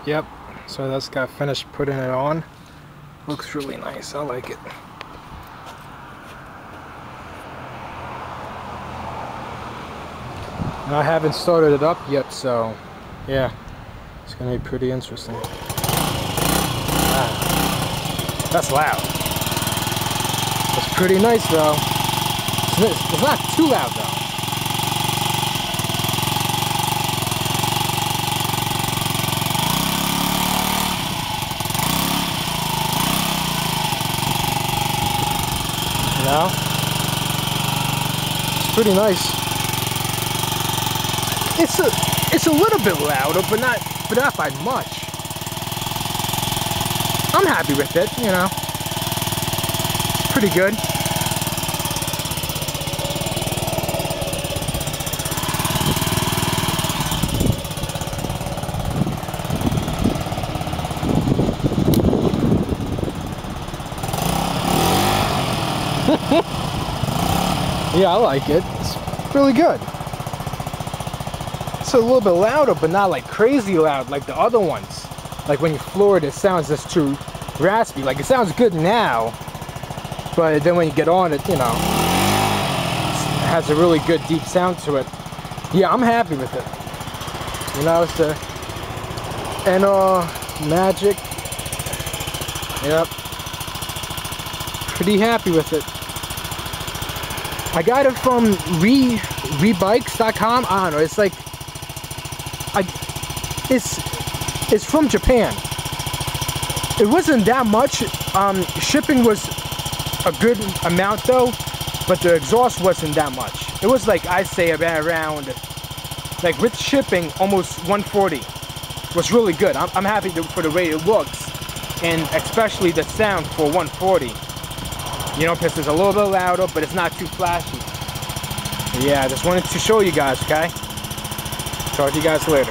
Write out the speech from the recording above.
Yep, so that's got finished putting it on. Looks really nice, I like it. And I haven't started it up yet, so yeah, it's gonna be pretty interesting. Wow. That's loud. It's pretty nice though. It's not too loud though. You know? It's pretty nice. It's a little bit louder, but not by much. I'm happy with it, you know. It's pretty good. Yeah, I like it. It's really good. It's a little bit louder, but not like crazy loud like the other ones. Like when you floor it, it sounds just too raspy. Like it sounds good now, but then when you get on it, you know, it has a really good deep sound to it. Yeah, I'm happy with it. You know, it's the Magic. Yep. Pretty happy with it. I got it from rebikes.com. I don't know. It's like, it's from Japan. It wasn't that much. Shipping was a good amount though, but the exhaust wasn't that much. It was like, I say around, like with shipping, almost 140. It was really good. I'm happy for the way it looks, and especially the sound for 140. You know, because it's a little bit louder, but it's not too flashy. Yeah, I just wanted to show you guys, okay? Talk to you guys later.